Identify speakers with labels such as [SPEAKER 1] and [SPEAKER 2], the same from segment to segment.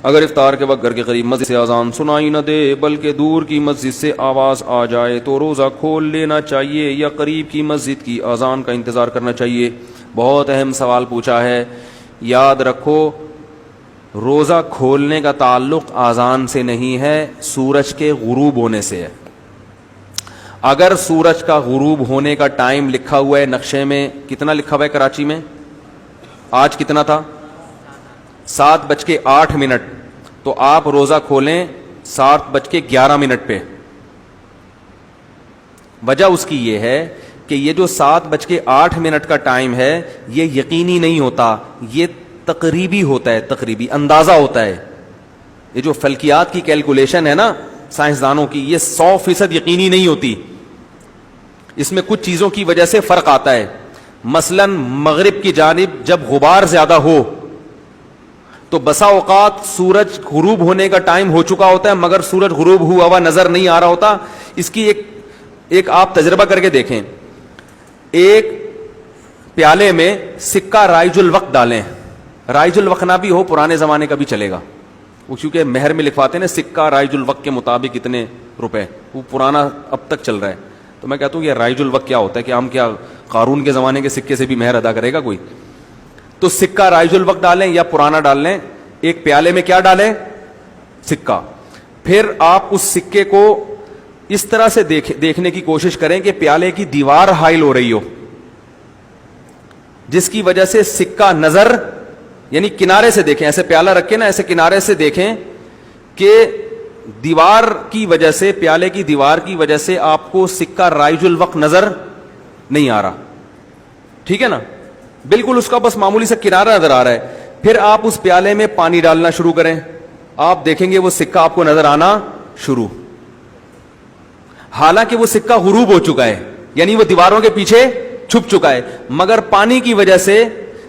[SPEAKER 1] اگر افطار کے وقت گھر کے قریب مسجد سے اذان سنائی نہ دے بلکہ دور کی مسجد سے آواز آ جائے تو روزہ کھول لینا چاہیے یا قریب کی مسجد کی اذان کا انتظار کرنا چاہیے؟ بہت اہم سوال پوچھا ہے. یاد رکھو روزہ کھولنے کا تعلق اذان سے نہیں ہے، سورج کے غروب ہونے سے ہے. اگر سورج کا غروب ہونے کا ٹائم لکھا ہوا ہے نقشے میں، کتنا لکھا ہوا ہے کراچی میں؟ آج کتنا تھا؟ 7:08، تو آپ روزہ کھولیں 7:11 پہ. وجہ اس کی یہ ہے کہ یہ جو 7:08 کا ٹائم ہے یہ یقینی نہیں ہوتا، یہ تقریبی ہوتا ہے، تقریبی اندازہ ہوتا ہے. یہ جو فلکیات کی کیلکولیشن ہے نا سائنسدانوں کی، یہ 100% یقینی نہیں ہوتی. اس میں کچھ چیزوں کی وجہ سے فرق آتا ہے. مثلا مغرب کی جانب جب غبار زیادہ ہو تو بسا اوقات سورج غروب ہونے کا ٹائم ہو چکا ہوتا ہے مگر سورج غروب ہوا ہوا نظر نہیں آ رہا ہوتا. اس کی ایک آپ تجربہ کر کے دیکھیں. ایک پیالے میں سکہ رائج الوقت ڈالیں، رائج الوقت نہ بھی ہو پرانے زمانے کا بھی چلے گا، وہ کیونکہ مہر میں لکھواتے ہیں سکہ رائج الوقت کے مطابق اتنے روپے، وہ پرانا اب تک چل رہا ہے. تو میں کہتا ہوں کہ رائج الوقت کیا ہوتا ہے کہ ہم کیا قارون کے زمانے کے سکے سے بھی مہر ادا کرے گا کوئی؟ تو سکہ رائج الوقت ڈالیں یا پرانا ڈال لیں، ایک پیالے میں کیا ڈالیں؟ سکہ. پھر آپ اس سکے کو اس طرح سے دیکھنے کی کوشش کریں کہ پیالے کی دیوار حائل ہو رہی ہو، جس کی وجہ سے سکہ نظر، یعنی کنارے سے دیکھیں، ایسے پیالہ رکھیں نا، ایسے کنارے سے دیکھیں کہ دیوار کی وجہ سے، پیالے کی دیوار کی وجہ سے آپ کو سکہ رائج الوقت نظر نہیں آ رہا. ٹھیک ہے نا؟ بالکل اس کا بس معمولی سے کنارہ نظر آ رہا ہے. پھر آپ اس پیالے میں پانی ڈالنا شروع کریں، آپ دیکھیں گے وہ سکہ آپ کو نظر آنا شروع. حالانکہ وہ سکہ غروب ہو چکا ہے، یعنی وہ دیواروں کے پیچھے چھپ چکا ہے، مگر پانی کی وجہ سے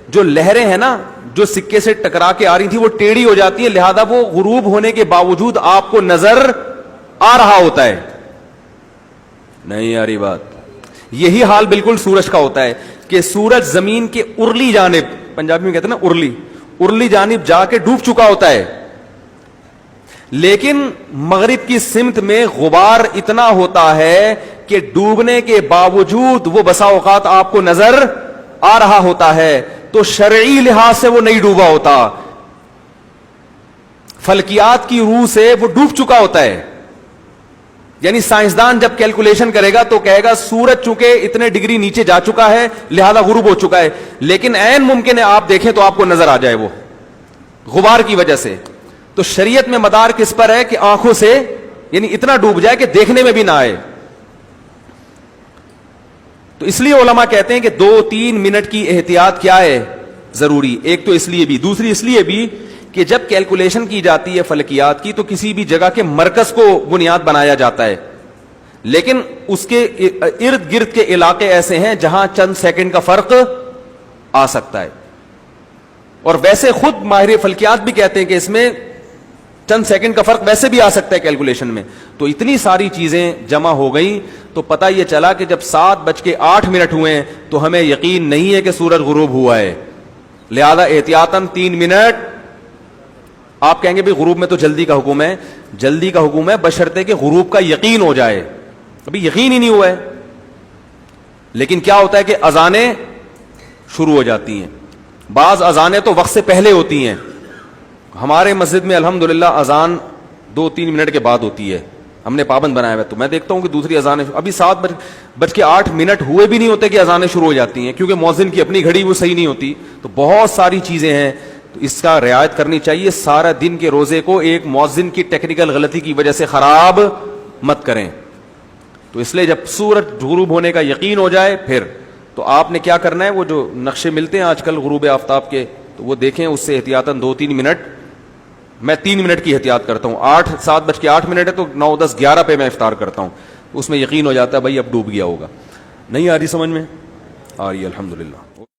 [SPEAKER 1] جو لہریں ہیں نا جو سکے سے ٹکرا کے آ رہی تھی وہ ٹیڑھی ہو جاتی ہے، لہذا وہ غروب ہونے کے باوجود آپ کو نظر آ رہا ہوتا ہے. نہیں آ رہی بات؟ یہی حال بالکل سورج کا ہوتا ہے کہ سورج زمین کے ارلی جانب، پنجابی میں کہتے ہیں نا ارلی جانب جا کے ڈوب چکا ہوتا ہے، لیکن مغرب کی سمت میں غبار اتنا ہوتا ہے کہ ڈوبنے کے باوجود وہ بسا اوقات آپ کو نظر آ رہا ہوتا ہے. تو شرعی لحاظ سے وہ نہیں ڈوبا ہوتا، فلکیات کی روح سے وہ ڈوب چکا ہوتا ہے. یعنی سائنسدان جب کیلکولیشن کرے گا تو کہے گا سورج چونکہ اتنے ڈگری نیچے جا چکا ہے لہذا غروب ہو چکا ہے، لیکن عین ممکن ہے آپ دیکھیں تو آپ کو نظر آ جائے وہ غبار کی وجہ سے. تو شریعت میں مدار کس پر ہے کہ آنکھوں سے یعنی اتنا ڈوب جائے کہ دیکھنے میں بھی نہ آئے. تو اس لیے علماء کہتے ہیں کہ 2-3 منٹ کی احتیاط کیا ہے ضروری. ایک تو اس لیے بھی، دوسری اس لیے بھی کہ جب کیلکولیشن کی جاتی ہے فلکیات کی تو کسی بھی جگہ کے مرکز کو بنیاد بنایا جاتا ہے، لیکن اس کے ارد گرد کے علاقے ایسے ہیں جہاں چند سیکنڈ کا فرق آ سکتا ہے. اور ویسے خود ماہر فلکیات بھی کہتے ہیں کہ اس میں چند سیکنڈ کا فرق ویسے بھی آ سکتا ہے کیلکولیشن میں. تو اتنی ساری چیزیں جمع ہو گئیں تو پتہ یہ چلا کہ جب 7:08 ہوئے ہیں تو ہمیں یقین نہیں ہے کہ سورج غروب ہوا ہے، لہذا احتیاطاً 3 منٹ. آپ کہیں گے بھی غروب میں تو جلدی کا حکم ہے، جلدی کا حکم ہے بشرطے کہ غروب کا یقین ہو جائے. ابھی یقین ہی نہیں ہوا ہے، لیکن کیا ہوتا ہے کہ اذانیں شروع ہو جاتی ہیں. بعض اذانیں تو وقت سے پہلے ہوتی ہیں. ہمارے مسجد میں الحمدللہ اذان 2-3 منٹ کے بعد ہوتی ہے، ہم نے پابند بنایا ہوا ہے. تو میں دیکھتا ہوں کہ دوسری اذانیں ابھی 7:08 ہوئے بھی نہیں ہوتے کہ اذانیں شروع ہو جاتی ہیں، کیونکہ مؤذن کی اپنی گھڑی وہ صحیح نہیں ہوتی. تو بہت ساری چیزیں ہیں، تو اس کا رعایت کرنی چاہیے. سارا دن کے روزے کو ایک مؤذن کی ٹیکنیکل غلطی کی وجہ سے خراب مت کریں. تو اس لیے جب سورج غروب ہونے کا یقین ہو جائے پھر تو آپ نے کیا کرنا ہے، وہ جو نقشے ملتے ہیں آج کل غروب آفتاب کے تو وہ دیکھیں، اس سے احتیاطاً 2-3 منٹ. میں 3 منٹ کی احتیاط کرتا ہوں. 7:08 ہے تو 9, 10, 11 پہ میں افطار کرتا ہوں. اس میں یقین ہو جاتا ہے بھائی اب ڈوب گیا ہوگا. نہیں آ رہی سمجھ میں؟ آ رہی ہے الحمدللہ.